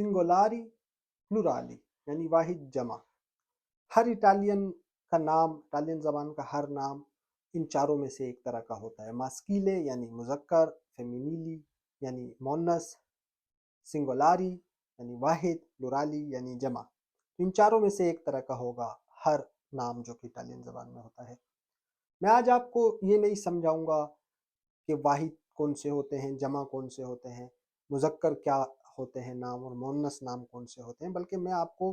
सिंगुलारी, प्लुराली यानी वाहिद जमा। हर इटालियन का नाम, इटालियन ज़बान का हर नाम इन चारों में से एक तरह का होता है। मास्कीले यानी मुज़क्कर, फेमिनीली यानी मोनस, सिंगुलारी यानी वाहिद, प्लुराली यानी जमा। इन चारों में से एक तरह का होगा हर नाम जो कि इटालियन ज़बान में होता है। मैं आज आपको ये नहीं समझाऊंगा कि वाहिद कौन से होते हैं, जमा कौन से होते हैं, मुज़क्कर क्या होते हैं नाम और मोनस नाम कौन से होते हैं, बल्कि मैं आपको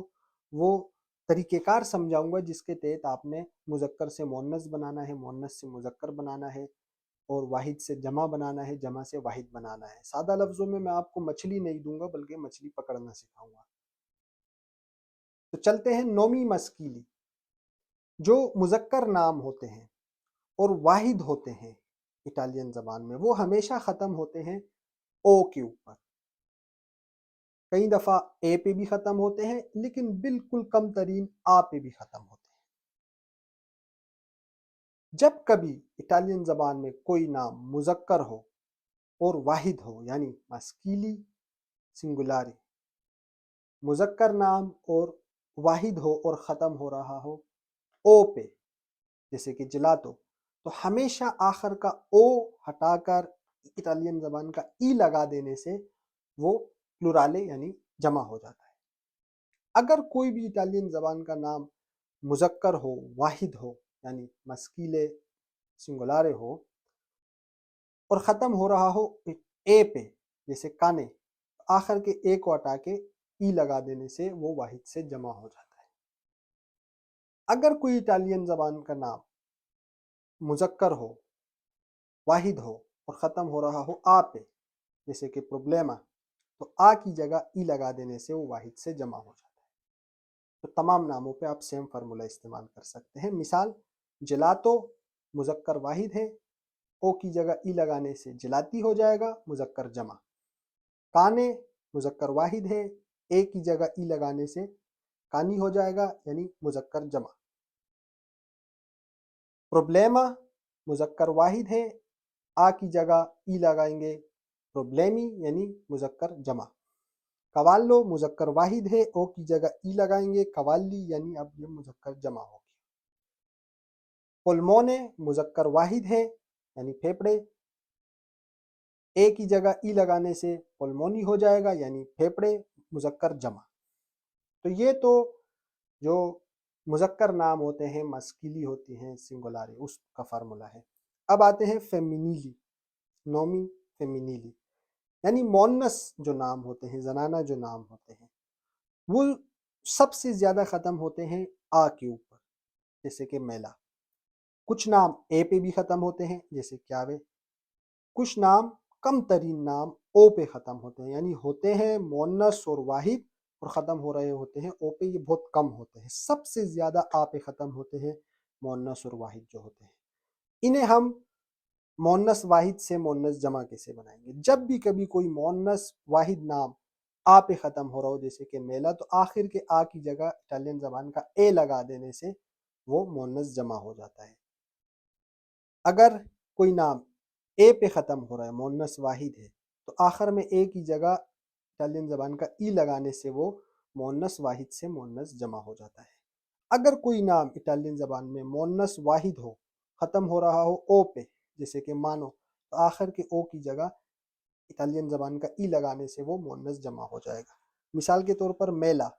वो तरीक़ेकार समझाऊंगा जिसके तहत आपने मुज़क्कर से मोनस बनाना है, मोनस से मुज़क्कर बनाना है और वाहिद से जमा बनाना है, जमा से वाहिद बनाना है। सादा लफ्ज़ों में मैं आपको मछली नहीं दूंगा बल्कि मछली पकड़ना सिखाऊंगा। तो चलते हैं नोमी मस्कीली। जो मुज़क्कर नाम होते हैं और वाहिद होते हैं इटालियन ज़बान में, वो हमेशा ख़त्म होते हैं ओ के ऊपर। कई दफ़ा ए पे भी ख़त्म होते हैं, लेकिन बिल्कुल कम तरीन आ पे भी ख़त्म होते हैं। जब कभी इटालियन ज़बान में कोई नाम मुज़क्कर हो और वाहिद हो, यानी मस्कीली, सिंगुलारी, मुज़क्कर नाम और वाहिद हो और ख़त्म हो रहा हो ओ पे, जैसे कि जिलातो, तो हमेशा आखिर का ओ हटाकर इटालियन ज़बान का ई लगा देने से वो प्लुराले यानी जमा हो जाता है। अगर कोई भी इटालियन ज़बान का नाम मुज़क्कर हो, वाहिद हो, यानी मस्कीले, सिंगुलारे हो और ख़त्म हो रहा हो ए पे, जैसे काने, आखिर के ए को हटा के ई लगा देने से वो वाहिद से जमा हो जाता है। अगर कोई इटालियन ज़बान का नाम मुज़क्कर हो, वाहिद हो और ख़त्म हो रहा हो आ पे, जैसे कि प्रॉब्लेमा, तो आ की जगह ई लगा देने से वो वाहिद से जमा हो जाता है। तो तमाम नामों पे आप सेम फार्मूला इस्तेमाल कर सकते हैं। मिसाल, जिलातो मुज़क्कर वाहिद है, ओ की जगह ई लगाने से जिलाती हो जाएगा, मुज़क्कर जमा। काने मुज़क्कर वाहिद है, ए की जगह ई लगाने से कानी हो जाएगा, यानी मुज़क्कर जमा। प्रॉब्लेमा मुज़क्कर वाहिद है, आ की जगह ई लगाएंगे, प्रॉब्लेमी यानी मुज़क्कर जमा। कवाल्लो मुज़क्कर वाहिद है, ओ की जगह ई लगाएंगे, कवाल्ली यानी अब ये मुज़क्कर जमा होगी। पुल्मोने मुज़क्कर वाहिद है यानी फेफड़े, ए की जगह ई लगाने से पुल्मोनी हो जाएगा यानी फेफड़े, मुज़क्कर जमा। तो ये तो जो मुज़क्कर नाम होते हैं, मस्कीली होती हैं, सिंगुलारी, उसका फार्मूला है। अब आते हैं फेमिनीली, नोमी फेमिनीली, यानी मोनस जो नाम होते हैं, जनाना जो नाम होते हैं, वो सबसे ज़्यादा ख़त्म होते हैं आ के ऊपर, जैसे कि मेला। कुछ नाम ए पे भी ख़त्म होते हैं, जैसे क्यावे। कुछ नाम, कम तरीन नाम, ओ पे ख़त्म होते हैं, यानी होते हैं मोनस और वाहिद और ख़त्म हो रहे होते हैं ओ पे, ये बहुत कम होते हैं। सबसे ज़्यादा आ पे ख़त्म होते हैं मोनस और वाहिद जो होते हैं। इन्हें हम मोनस वाहिद से मोनस जमा कैसे बनाएंगे? जब भी कभी कोई मोनस वाहिद नाम आ पे ख़त्म हो रहा हो, जैसे कि मेला, तो आखिर के आ की जगह इटालियन ज़बान का ए लगा देने से वो मोनस जमा हो जाता है। अगर कोई नाम ए पे ख़त्म हो रहा है, मोनस वाहिद है, तो आखिर में ए की जगह इटालियन ज़बान का ई लगाने से वो मोनस वाहिद से मोनस जमा हो जाता है। अगर कोई नाम इटालियन ज़बान में मोनस वाहिद हो, ख़त्म हो रहा हो ओ पे, जैसे कि मानो, तो आखिर के ओ की जगह इटालियन ज़बान का ई लगाने से वो मोनस जमा हो जाएगा। मिसाल के तौर पर मेला,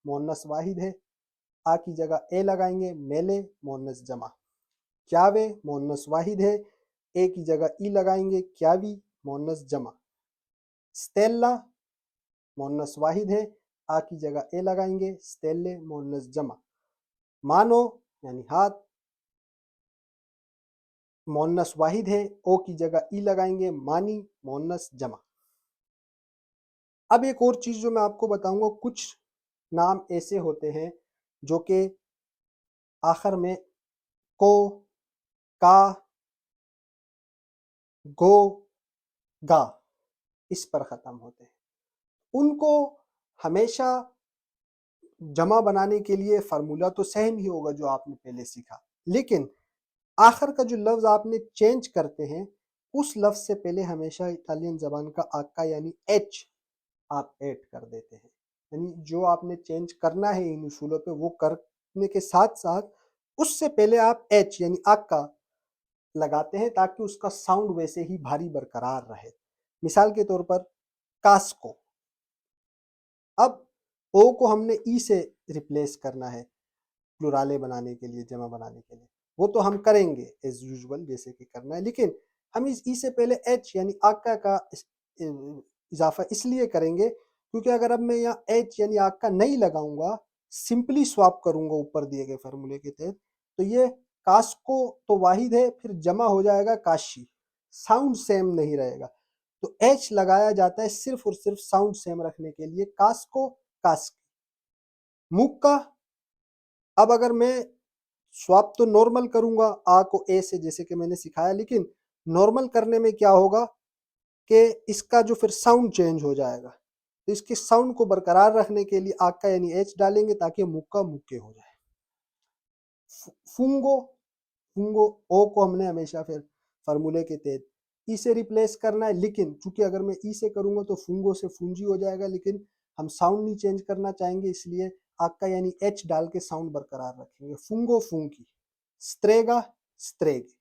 मोनस वाहिद है, आ की जगह ए लगाएंगे, मेले, मोनस जमा। क्यावे मोनस वाहिद है, ए की जगह ई लगाएंगे, क्यावी, मोनस जमा। स्टेला मोनस वाहिद है, आ की जगह ए लगाएंगे, स्टेले, मोनस जमा। मानो यानी हाथ, मोनस वाहिद है, ओ की जगह ई लगाएंगे, मानी, मोनस जमा। अब एक और चीज़ जो मैं आपको बताऊंगा, कुछ नाम ऐसे होते हैं जो कि आखिर में को, का, गो, गा, इस पर ख़त्म होते हैं। उनको हमेशा जमा बनाने के लिए फार्मूला तो सेम ही होगा जो आपने पहले सीखा, लेकिन आखिर का जो लफ्ज़ आपने चेंज करते हैं, उस लफ्ज़ से पहले हमेशा इटालियन ज़बान का आका यानी एच آپ ایڈ کر دیتے ہیں. یعنی جو آپ نے چینج کرنا ہے ان اصولوں پہ وہ کرنے کے ساتھ ساتھ اس سے پہلے آپ ایچ یعنی آکا لگاتے ہیں تاکہ اس کا ساؤنڈ ویسے ہی بھاری برقرار رہے. مثال کے طور پر کاسکو. اب او کو ہم نے ای سے ریپلیس کرنا ہے پلورالے بنانے کے لیے، جمع بنانے کے لیے. وہ تو ہم کریں گے ایز یوزول جیسے کہ کرنا ہے، لیکن ہم اس ای سے پہلے ایچ یعنی آکا کا اضافہ اس لیے کریں گے کیونکہ اگر اب میں یہاں ایچ یعنی آکا نہیں لگاؤں گا، سمپلی سواپ کروں گا اوپر دیے گئے فارمولے کے تحت، تو یہ کاسکو تو واحد ہے، پھر جمع ہو جائے گا کاشی، ساؤنڈ سیم نہیں رہے گا. تو ایچ لگایا جاتا ہے صرف اور صرف ساؤنڈ سیم رکھنے کے لیے. کاسکو، کاسکی. مکہ، اب اگر میں سواپ تو نارمل کروں گا آ کو اے سے جیسے کہ میں نے سکھایا، لیکن نارمل کرنے میں کیا ہوگا کہ اس کا جو پھر ساؤنڈ چینج ہو جائے گا. تو اس کے ساؤنڈ کو برقرار رکھنے کے لیے آکا یعنی ایچ ڈالیں گے تاکہ مکہ مکے ہو جائے. فنگو، فنگو او کو ہم نے ہمیشہ پھر فارمولے کے تحت ای سے ریپلیس کرنا ہے، لیکن چونکہ اگر میں ای سے کروں گا تو فنگو سے فنجی ہو جائے گا، لیکن ہم ساؤنڈ نہیں چینج کرنا چاہیں گے، اس لیے آکا یعنی ایچ ڈال کے ساؤنڈ برقرار رکھیں گے. فنگو، فنکی. ستریگا، ستریگی.